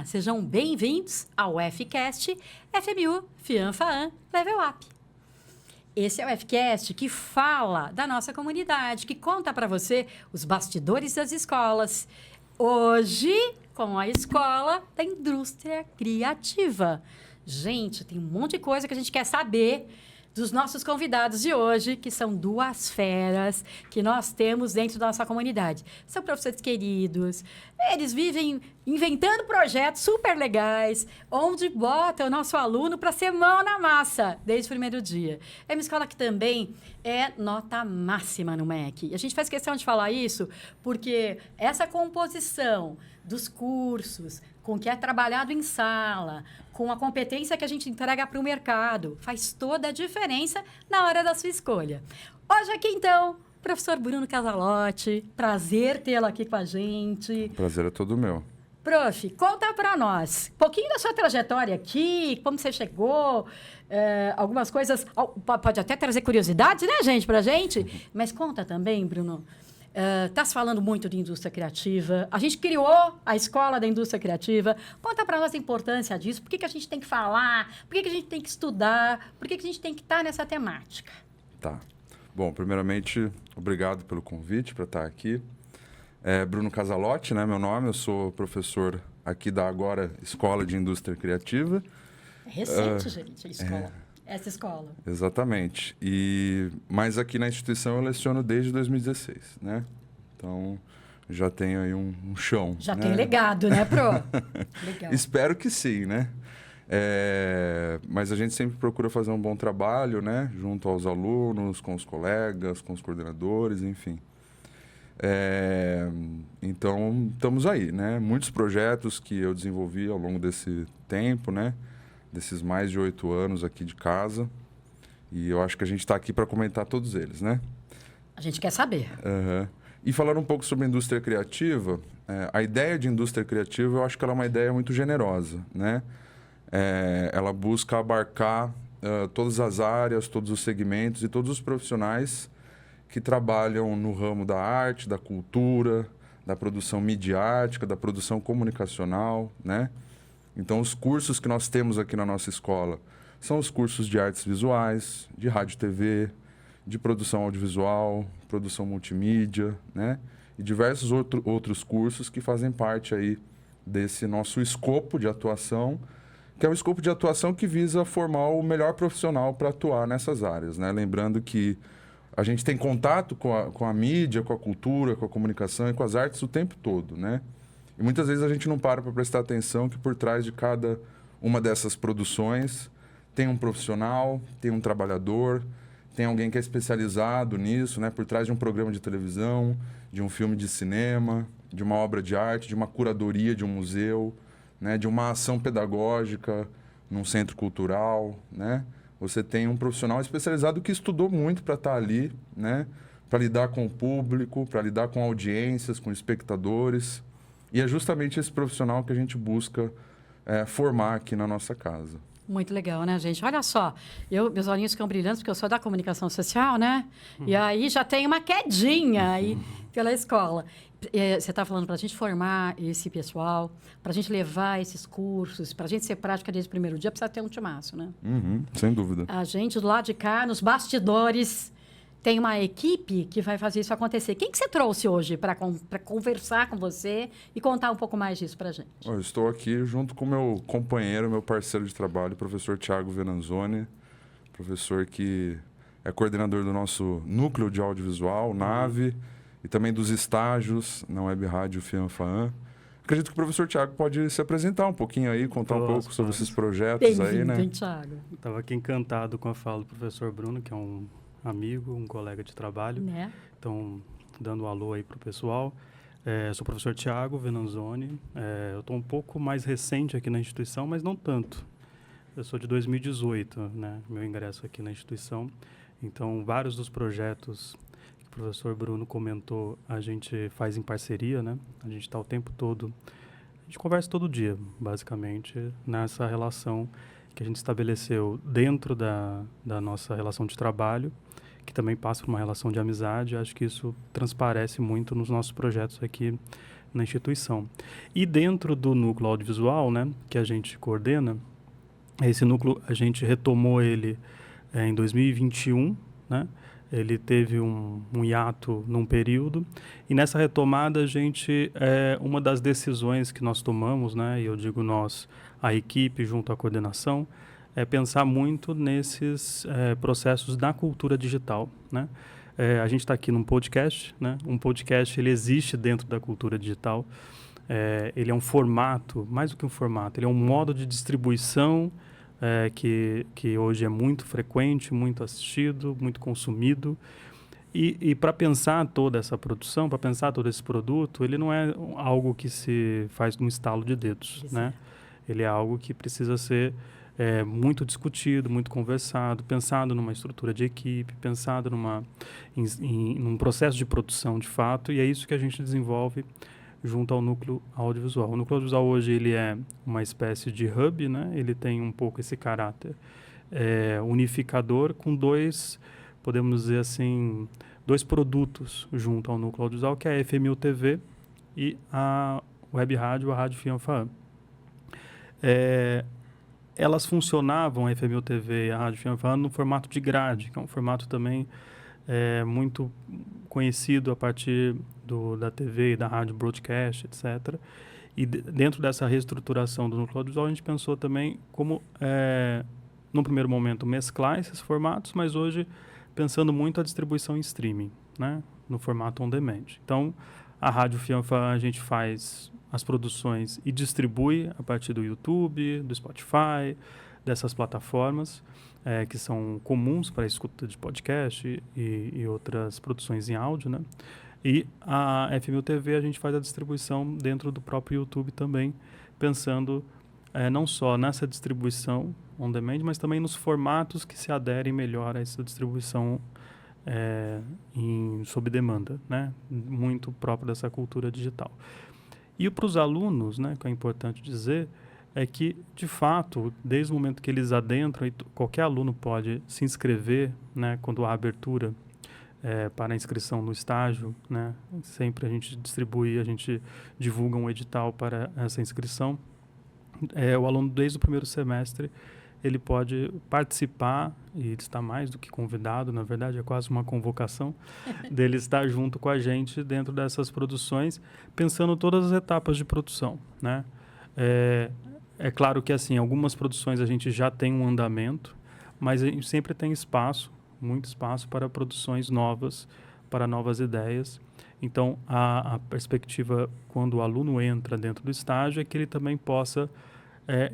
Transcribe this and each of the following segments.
sejam bem-vindos ao FCast FMU FIANFAAN Level Up. Esse é o FCast que fala da nossa comunidade, que conta para você os bastidores das escolas. Hoje, com a Escola da Indústria Criativa. Gente, tem um monte de coisa que a gente quer saber dos nossos convidados de hoje, que são duas feras que nós temos dentro da nossa comunidade. São professores queridos, eles vivem inventando projetos super legais, onde bota o nosso aluno para ser mão na massa, desde o primeiro dia. É uma escola que também é nota máxima no MEC. E a gente faz questão de falar isso porque essa composição dos cursos, com o que é trabalhado em sala, com a competência que a gente entrega para o mercado, faz toda a diferença na hora da sua escolha. Hoje aqui, então, professor Bruno Casalotti, prazer tê-lo aqui com a gente. Prazer é todo meu. Prof, conta para nós um pouquinho da sua trajetória aqui, como você chegou, algumas coisas, pode até trazer curiosidades, né, gente, para a gente, mas conta também, Bruno. Está se falando muito de indústria criativa. A gente criou a Escola da Indústria Criativa. Conta para nós a importância disso. Por que a gente tem que falar? Por que a gente tem que estudar? Por que a gente tem que estar nessa temática? Tá. Bom, primeiramente, obrigado pelo convite para estar aqui. Bruno Casalotti, né, meu nome. Eu sou professor aqui da agora Escola de Indústria Criativa. É recente, gente, a escola. Essa escola. Exatamente. Mas aqui na instituição eu leciono desde 2016, né? Então, já tenho aí um chão. Já né? tem legado, né, Pro? Legal. Espero que sim, né? Mas a gente sempre procura fazer um bom trabalho, né? Junto aos alunos, com os colegas, com os coordenadores, enfim. Então, estamos aí, né? Muitos projetos que eu desenvolvi ao longo desse tempo, né? Desses mais de 8 anos aqui de casa. E eu acho que a gente está aqui para comentar todos eles, né? A gente quer saber. Uhum. E falar um pouco sobre a indústria criativa, a ideia de indústria criativa, eu acho que ela é uma ideia muito generosa, né? Ela busca abarcar todas as áreas, todos os segmentos e todos os profissionais que trabalham no ramo da arte, da cultura, da produção midiática, da produção comunicacional, né? Então, os cursos que nós temos aqui na nossa escola são os cursos de artes visuais, de rádio e TV, de produção audiovisual, produção multimídia, né? E diversos outros cursos que fazem parte aí desse nosso escopo de atuação, que é um escopo de atuação que visa formar o melhor profissional para atuar nessas áreas, né? Lembrando que a gente tem contato com a mídia, com a cultura, com a comunicação e com as artes o tempo todo, né? E muitas vezes a gente não para prestar atenção que por trás de cada uma dessas produções tem um profissional, tem um trabalhador, tem alguém que é especializado nisso, né? Por trás de um programa de televisão, de um filme de cinema, de uma obra de arte, de uma curadoria de um museu, né? De uma ação pedagógica num centro cultural, né? Você tem um profissional especializado que estudou muito para estar ali, né? Para lidar com o público, para lidar com audiências, com espectadores. E é justamente esse profissional que a gente busca formar aqui na nossa casa. Muito legal, né, gente? Olha só, meus olhinhos ficam brilhantes porque eu sou da comunicação social, né? E aí já tem uma quedinha aí pela escola. Você está falando para a gente formar esse pessoal, para a gente levar esses cursos, para a gente ser prática desde o primeiro dia, precisa ter um timaço, né? Sem dúvida. A gente, do lado de cá, nos bastidores, tem uma equipe que vai fazer isso acontecer. Quem que você trouxe hoje para conversar com você e contar um pouco mais disso para a gente? Eu estou aqui junto com meu companheiro, meu parceiro de trabalho, o professor Thiago Venanzoni, professor que é coordenador do nosso núcleo de audiovisual, NAVE, e também dos estágios na Web Rádio FIANFAAN. Acredito que o professor Thiago pode se apresentar um pouquinho aí, contar um pouco sobre esses projetos aí, né? Thiago. Estava aqui encantado com a fala do professor Bruno, que é um amigo, um colega de trabalho. Né? Então, dando um alô aí para o pessoal. Sou o professor Thiago Venanzoni. Eu estou um pouco mais recente aqui na instituição, mas não tanto. Eu sou de 2018, né? Meu ingresso aqui na instituição. Então, vários dos projetos que o professor Bruno comentou, a gente faz em parceria, né? A gente está o tempo todo... A gente conversa todo dia, basicamente, nessa relação que a gente estabeleceu dentro da nossa relação de trabalho, que também passa por uma relação de amizade. Acho que isso transparece muito nos nossos projetos aqui na instituição. E dentro do núcleo audiovisual, né, que a gente coordena, esse núcleo a gente retomou ele em 2021, né? Ele teve um hiato num período, e nessa retomada a gente, uma das decisões que nós tomamos, né, e eu digo nós, a equipe junto à coordenação, é pensar muito nesses processos da cultura digital, né? A gente está aqui num podcast, né? Um podcast ele existe dentro da cultura digital, ele é um formato, mais do que um formato, ele é um modo de distribuição que hoje é muito frequente, muito assistido, muito consumido. E para pensar toda essa produção, para pensar todo esse produto, ele não é algo que se faz num estalo de dedos, né? Ele é algo que precisa ser muito discutido, muito conversado, pensado numa estrutura de equipe, pensado num processo de produção de fato, e é isso que a gente desenvolve junto ao núcleo audiovisual. O núcleo audiovisual hoje ele é uma espécie de hub, né? Ele tem um pouco esse caráter unificador com podemos dizer assim, dois produtos junto ao núcleo audiovisual, que é a FMU TV e a web rádio, a Rádio Fianfa. Elas funcionavam, a FMU TV e a Rádio Fianfa, no formato de grade, que é um formato também muito conhecido a partir da TV e da rádio broadcast, etc. E dentro dessa reestruturação do núcleo audiovisual, a gente pensou também como, num primeiro momento, mesclar esses formatos, mas hoje pensando muito a distribuição em streaming, né? No formato on demand. Então, a Rádio Fianfa, a gente faz as produções e distribui a partir do YouTube, do Spotify, dessas plataformas que são comuns para a escuta de podcast e outras produções em áudio, né? E a FMU TV a gente faz a distribuição dentro do próprio YouTube também, pensando não só nessa distribuição on demand, mas também nos formatos que se aderem melhor a essa distribuição sob demanda, né? Muito próprio dessa cultura digital. E para os alunos, né, que é importante dizer, é que, de fato, desde o momento que eles adentram, qualquer aluno pode se inscrever, né, quando há abertura para a inscrição no estágio, né, sempre a gente divulga um edital para essa inscrição. O aluno, desde o primeiro semestre, ele pode participar, e ele está mais do que convidado, na verdade, é quase uma convocação, dele estar junto com a gente dentro dessas produções, pensando todas as etapas de produção, né? É claro que, assim, algumas produções a gente já tem um andamento, mas a gente sempre tem espaço, muito espaço para produções novas, para novas ideias. Então, a perspectiva, quando o aluno entra dentro do estágio, é que ele também possa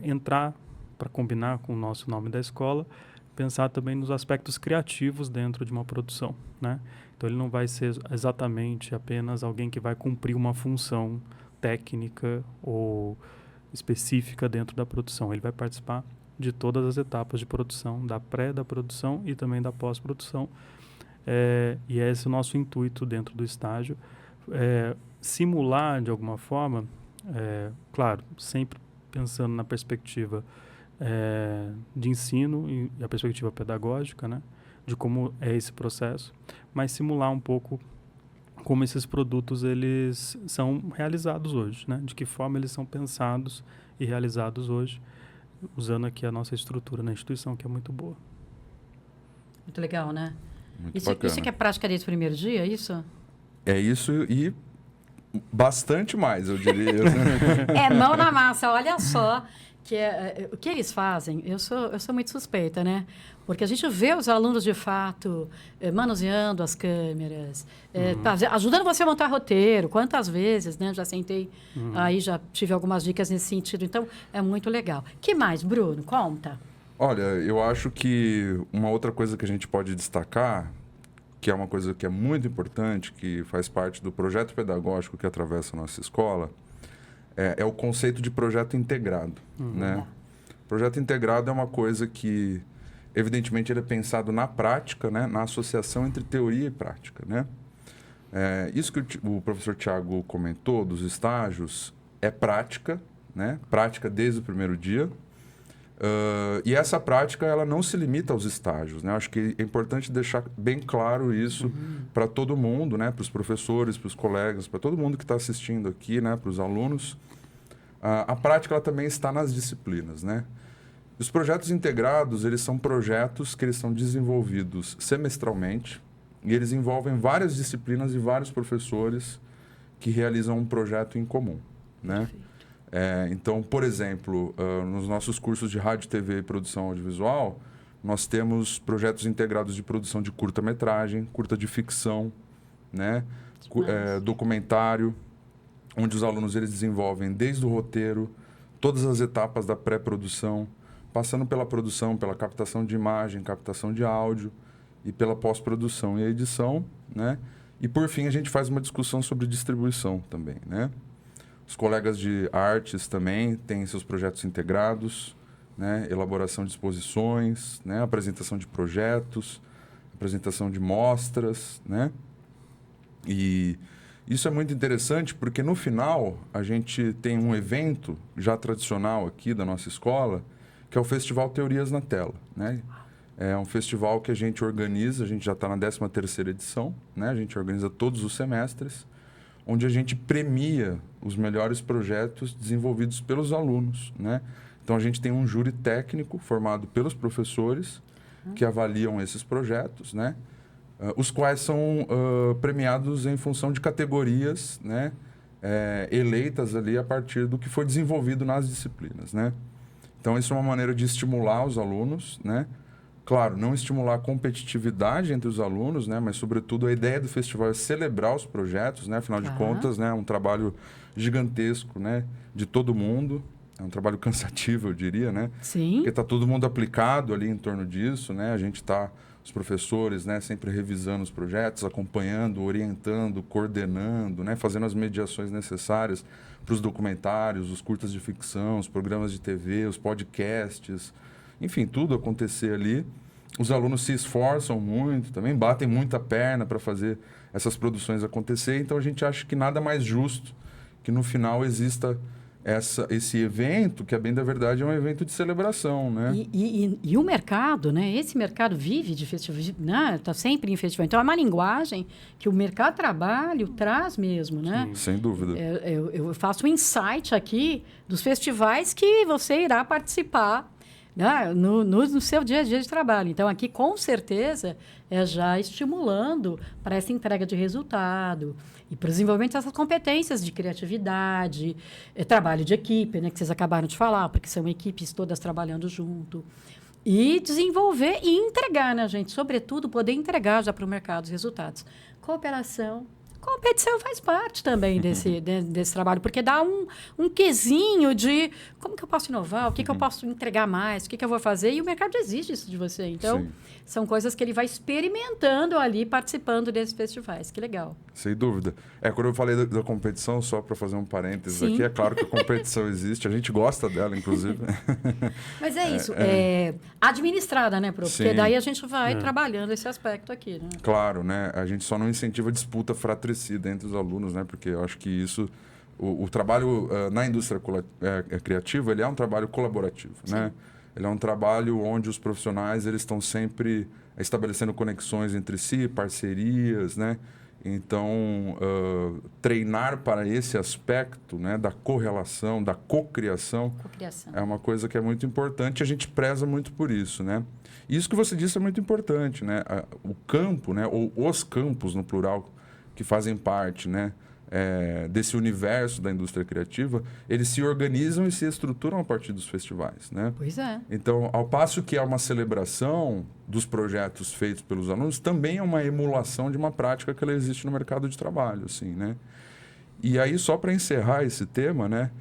entrar, para combinar com o nosso nome da escola, pensar também nos aspectos criativos dentro de uma produção, né? Então, ele não vai ser exatamente apenas alguém que vai cumprir uma função técnica ou específica dentro da produção. Ele vai participar de todas as etapas de produção, da da produção e também da pós-produção. E é esse o nosso intuito dentro do estágio. Simular, de alguma forma, claro, sempre pensando na perspectiva de ensino e a perspectiva pedagógica, né, de como é esse processo, mas simular um pouco como esses produtos eles são realizados hoje, né, de que forma eles são pensados e realizados hoje, usando aqui a nossa estrutura na instituição, que é muito boa. Muito legal, né? Muito bacana. Isso que é prática desde o primeiro dia, é isso? É isso e bastante mais, eu diria. Mão na massa, olha só. O que eles fazem, eu sou muito suspeita, né? Porque a gente vê os alunos, de fato, manuseando as câmeras, ajudando você a montar roteiro. Quantas vezes, né? Já sentei, aí já tive algumas dicas nesse sentido. Então, é muito legal. Que mais, Bruno? Conta. Olha, eu acho que uma outra coisa que a gente pode destacar, que é uma coisa que é muito importante, que faz parte do projeto pedagógico que atravessa a nossa escola, é o conceito de projeto integrado, né? Projeto integrado é uma coisa que, evidentemente, ele é pensado na prática, né? Na associação entre teoria e prática, né? Isso que o professor Tiago comentou dos estágios é prática, né? Prática desde o primeiro dia. E essa prática ela não se limita aos estágios, né? Acho que é importante deixar bem claro isso para todo mundo, né? Para os professores, para os colegas, para todo mundo que está assistindo aqui, né? Para os alunos. A prática ela também está nas disciplinas, né? Os projetos integrados, eles são projetos que eles são desenvolvidos semestralmente e eles envolvem várias disciplinas e vários professores que realizam um projeto em comum, né? Então, por exemplo, nos nossos cursos de rádio, TV e produção audiovisual, nós temos projetos integrados de produção de curta-metragem, curta de ficção, né? Documentário, onde os alunos eles desenvolvem desde o roteiro, todas as etapas da pré-produção, passando pela produção, pela captação de imagem, captação de áudio e pela pós-produção e a edição, né? E, por fim, a gente faz uma discussão sobre distribuição também, né? Os colegas de artes também têm seus projetos integrados, né? Elaboração de exposições, né? Apresentação de projetos, apresentação de mostras, né? E isso é muito interessante porque, no final, a gente tem um evento já tradicional aqui da nossa escola, que é o Festival Teorias na Tela, né? É um festival que a gente organiza, a gente já está na 13ª edição, né? A gente organiza todos os semestres, onde a gente premia os melhores projetos desenvolvidos pelos alunos, né? Então, a gente tem um júri técnico formado pelos professores que avaliam esses projetos, né? Os quais são premiados em função de categorias, né? Eleitas ali a partir do que foi desenvolvido nas disciplinas, né? Então, isso é uma maneira de estimular os alunos, né? Claro, não estimular a competitividade entre os alunos, né? Mas, sobretudo, a ideia do festival é celebrar os projetos, né? Afinal de contas, né? É um trabalho gigantesco, né? De todo mundo. É um trabalho cansativo, eu diria, né? Sim. Porque está todo mundo aplicado ali em torno disso, né? A gente está, os professores, né? Sempre revisando os projetos, acompanhando, orientando, coordenando, né? Fazendo as mediações necessárias para os documentários, os curtas de ficção, os programas de TV, os podcasts, enfim, tudo acontecer ali. Os alunos se esforçam muito, também batem muita perna para fazer essas produções acontecer. Então, a gente acha que nada mais justo que no final exista esse evento, que, a bem da verdade, é um evento de celebração, né? E o mercado, né? Esse mercado vive de festival, né? Está sempre em festival. Então, é uma linguagem que o mercado de trabalho traz mesmo, né? Sim, sem dúvida. Eu faço um insight aqui dos festivais que você irá participar, né? No seu dia a dia de trabalho. Então, aqui, com certeza, é já estimulando para essa entrega de resultado e para o desenvolvimento dessas competências de criatividade, trabalho de equipe, né, que vocês acabaram de falar, porque são equipes todas trabalhando junto. E desenvolver e entregar, né, gente? Sobretudo, poder entregar já para o mercado os resultados. Cooperação. Competição faz parte também desse trabalho, porque dá um quesinho de como que eu posso inovar, o que eu posso entregar mais, o que eu vou fazer, e o mercado exige isso de você. Então, Sim. São coisas que ele vai experimentando ali, participando desses festivais. Que legal. Sem dúvida. Quando eu falei da competição, só para fazer um parênteses Sim. aqui, é claro que a competição existe, a gente gosta dela, inclusive. Mas é isso, administrada, né, Pro? Porque Sim. daí a gente vai trabalhando esse aspecto aqui, né? Claro, né? A gente só não incentiva a disputa fratricida entre os alunos, né? Porque eu acho que isso... O trabalho na indústria criativa, ele é um trabalho colaborativo, Sim. né? Ele é um trabalho onde os profissionais eles estão sempre estabelecendo conexões entre si, parcerias, né? Então, treinar para esse aspecto, né, da correlação, da cocriação, é uma coisa que é muito importante e a gente preza muito por isso, né? Isso que você disse é muito importante, né? O campo, né, ou os campos, no plural, que fazem parte, né, desse universo da indústria criativa, eles se organizam e se estruturam a partir dos festivais, né? Pois é. Então, ao passo que é uma celebração dos projetos feitos pelos alunos, também é uma emulação de uma prática que ela existe no mercado de trabalho, assim, né? E aí, só para encerrar esse tema, né,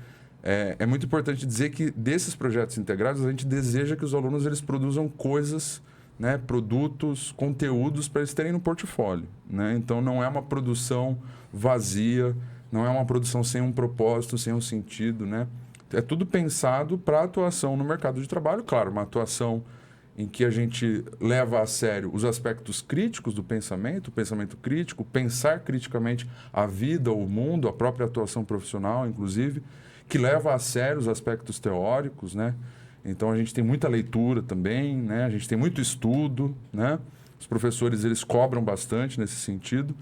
é muito importante dizer que desses projetos integrados, a gente deseja que os alunos eles produzam coisas, né, produtos, conteúdos para eles terem no portfólio, né? Então, não é uma produção vazia, não é uma produção sem um propósito, sem um sentido, né? É tudo pensado para atuação no mercado de trabalho, claro, uma atuação em que a gente leva a sério os aspectos críticos do pensamento, o pensamento crítico, pensar criticamente a vida, o mundo, a própria atuação profissional, inclusive, que leva a sério os aspectos teóricos, né? Então, a gente tem muita leitura também, né? A gente tem muito estudo, né? Os professores, eles cobram bastante nesse sentido.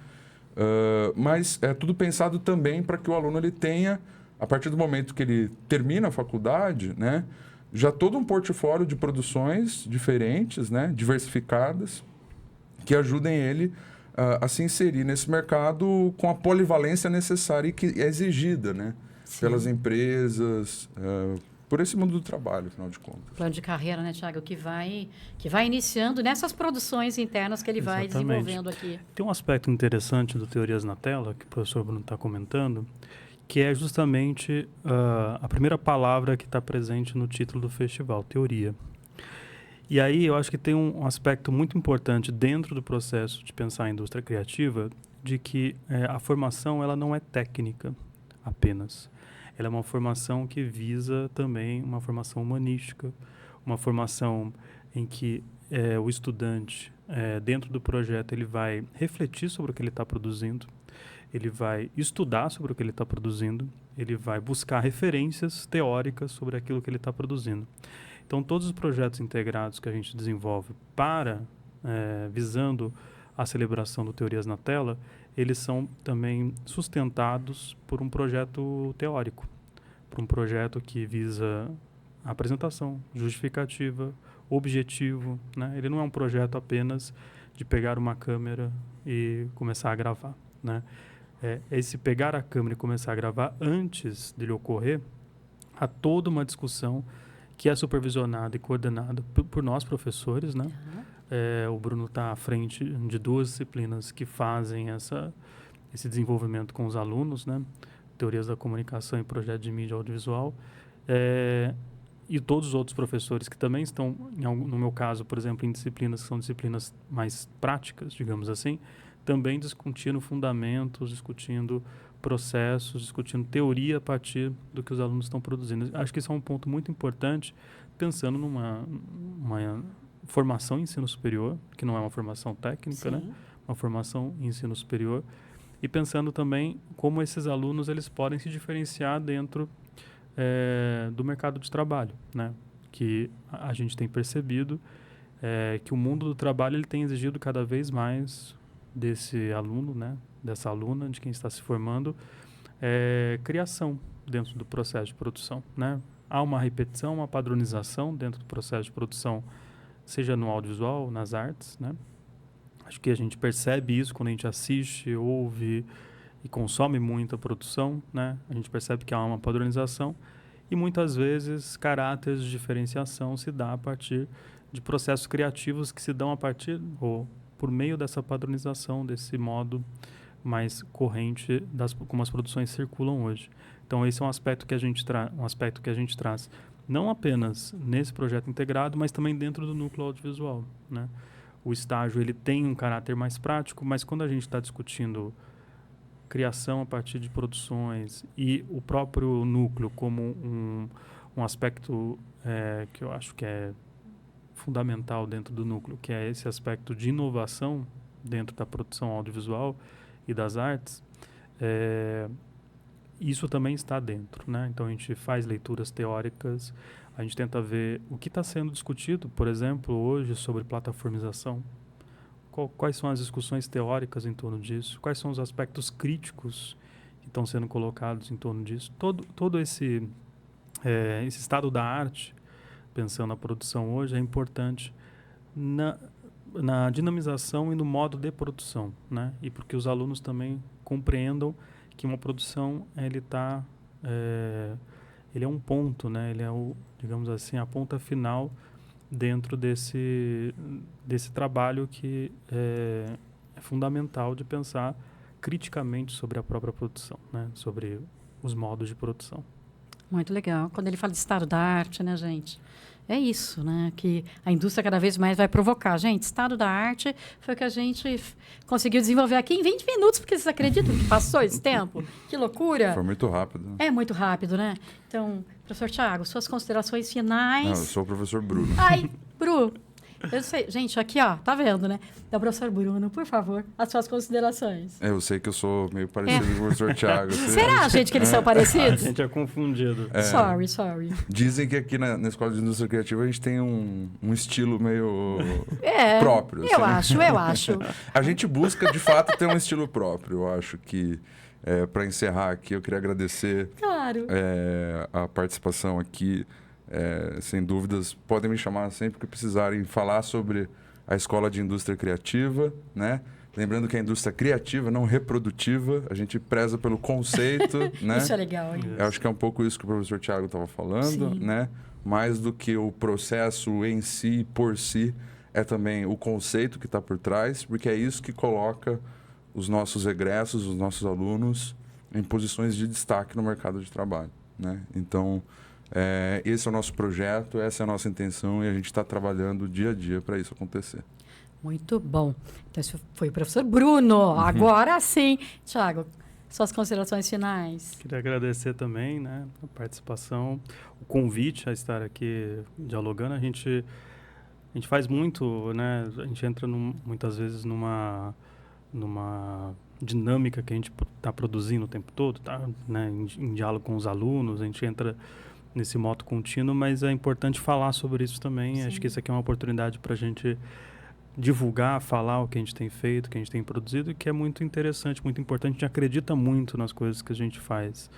Mas é tudo pensado também para que o aluno ele tenha, a partir do momento que ele termina a faculdade, né? Já todo um portfólio de produções diferentes, né? Diversificadas, que ajudem ele a se inserir nesse mercado com a polivalência necessária e que é exigida, né? Pelas empresas, por esse mundo do trabalho, afinal de contas. Plano de carreira, né, Tiago, que vai iniciando nessas produções internas que ele vai desenvolvendo aqui. Tem um aspecto interessante do Teorias na Tela, que o professor Bruno está comentando, que é justamente a primeira palavra que está presente no título do festival, teoria. E aí eu acho que tem um aspecto muito importante dentro do processo de pensar a indústria criativa, de que a formação ela não é técnica apenas. Ela é uma formação que visa também uma formação humanística, uma formação em que o estudante, dentro do projeto, ele vai refletir sobre o que ele está produzindo, ele vai estudar sobre o que ele está produzindo, ele vai buscar referências teóricas sobre aquilo que ele está produzindo. Então, todos os projetos integrados que a gente desenvolve visando a celebração do Teorias na Tela, eles são também sustentados por um projeto teórico, por um projeto que visa a apresentação, justificativa, objetivo, né? Ele não é um projeto apenas de pegar uma câmera e começar a gravar, né? Esse pegar a câmera e começar a gravar, antes dele ocorrer, há toda uma discussão que é supervisionada e coordenada por nós, professores, né? O Bruno está à frente de 2 disciplinas que fazem esse desenvolvimento com os alunos, né? Teorias da comunicação e projeto de mídia audiovisual. E todos os outros professores que também estão, no meu caso, por exemplo, em disciplinas que são disciplinas mais práticas, digamos assim, também discutindo fundamentos, discutindo processos, discutindo teoria a partir do que os alunos estão produzindo. Acho que isso é um ponto muito importante, pensando numa formação em ensino superior, que não é uma formação técnica, né? Uma formação em ensino superior, e pensando também como esses alunos eles podem se diferenciar dentro do mercado de trabalho, né? Que a gente tem percebido que o mundo do trabalho ele tem exigido cada vez mais desse aluno, né? Dessa aluna, de quem está se formando, criação dentro do processo de produção, né? Há uma repetição, uma padronização dentro do processo de produção, seja no audiovisual, nas artes, né? Acho que a gente percebe isso quando a gente assiste, ouve e consome muita produção, né? A gente percebe que há uma padronização e muitas vezes caráteres de diferenciação se dá a partir de processos criativos que se dão a partir ou por meio dessa padronização, desse modo mais corrente como as produções circulam hoje. Então esse é um aspecto que a gente traz não apenas nesse projeto integrado, mas também dentro do núcleo audiovisual, né? O estágio ele tem um caráter mais prático, mas quando a gente está discutindo criação a partir de produções e o próprio núcleo como um aspecto que eu acho que é fundamental dentro do núcleo, que é esse aspecto de inovação dentro da produção audiovisual e das artes, isso também está dentro, né? Então a gente faz leituras teóricas, a gente tenta ver o que está sendo discutido, por exemplo, hoje sobre plataformização. Quais são as discussões teóricas em torno disso? Quais são os aspectos críticos que estão sendo colocados em torno disso? Todo esse estado da arte, pensando na produção hoje, é importante na dinamização e no modo de produção, né? E porque os alunos também compreendam que uma produção ele é um ponto, né? Ele é digamos assim, a ponta final dentro desse trabalho que é fundamental de pensar criticamente sobre a própria produção, né? Sobre os modos de produção. Muito legal. Quando ele fala de estado da arte, né, gente? É isso, né? Que a indústria cada vez mais vai provocar. Gente, estado da arte foi o que a gente conseguiu desenvolver aqui em 20 minutos, porque vocês acreditam que passou esse tempo? Que loucura! Foi muito rápido. É muito rápido, né? Então, professor Tiago, suas considerações finais. Não, eu sou o professor Bruno. Ai, Bru, Eu sei. Gente, aqui, ó, tá vendo, né? Então, professor Bruno, por favor, as suas considerações. Eu sei que eu sou meio parecido com o professor Thiago. Será, gente, que eles são A parecidos? gente é confundido. Sorry. Dizem que aqui na Escola de Indústria Criativa a gente tem um estilo meio É, próprio. eu assim. acho. A gente busca, de fato, ter um estilo próprio. Eu acho que, para encerrar aqui, eu queria agradecer Claro. a participação aqui. Sem dúvidas, podem me chamar sempre que precisarem falar sobre a Escola de Indústria Criativa, né? Lembrando que a indústria criativa, não reprodutiva, a gente preza pelo conceito, né? Isso é legal, hein? Eu acho que é um pouco isso que o professor Thiago estava falando, Sim. né? Mais do que o processo em si, por si, é também o conceito que está por trás, porque é isso que coloca os nossos egressos, os nossos alunos, em posições de destaque no mercado de trabalho, né? Então, esse é o nosso projeto, essa é a nossa intenção e a gente está trabalhando dia a dia para isso acontecer. Muito bom. Então, esse foi o professor Bruno. Agora sim. Thiago, suas considerações finais. Queria agradecer também, né, a participação, o convite a estar aqui dialogando. A gente faz muito, né? A gente entra muitas vezes numa dinâmica que a gente está produzindo o tempo todo, tá? Né, em diálogo com os alunos, a gente entra nesse modo contínuo, mas é importante falar sobre isso também. Sim. Acho que isso aqui é uma oportunidade para a gente divulgar, falar o que a gente tem feito, o que a gente tem produzido, e que é muito interessante, muito importante. A gente acredita muito nas coisas que a gente faz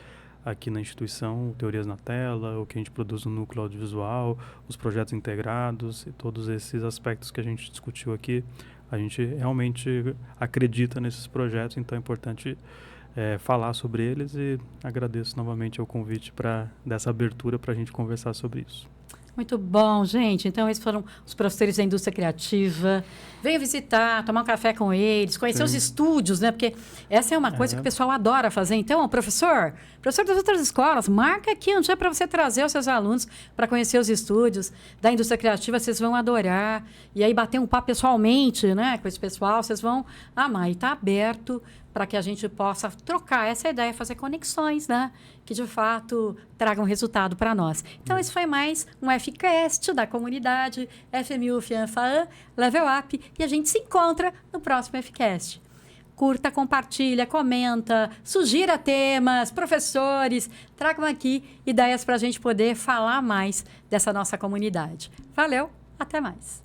aqui na instituição, Teorias na Tela, o que a gente produz no núcleo audiovisual, os projetos integrados e todos esses aspectos que a gente discutiu aqui. A gente realmente acredita nesses projetos, então é importante falar sobre eles, e agradeço novamente o convite dessa abertura para a gente conversar sobre isso. Muito bom, gente. Então, esses foram os professores da indústria criativa. Venha visitar, tomar um café com eles, conhecer os estúdios, né? Porque essa é uma coisa que o pessoal adora fazer. Então, professor das outras escolas, marca aqui um dia para você trazer os seus alunos para conhecer os estúdios da indústria criativa. Vocês vão adorar. E aí, bater um papo pessoalmente, né? Com esse pessoal, vocês vão amar. E está aberto para que a gente possa trocar essa ideia, fazer conexões, né? Que, de fato, tragam resultado para nós. Então, esse foi mais um FCast da comunidade FMU FIANFAAN Level Up. E a gente se encontra no próximo FCast. Curta, compartilha, comenta, sugira temas, professores, tragam aqui ideias para a gente poder falar mais dessa nossa comunidade. Valeu, até mais.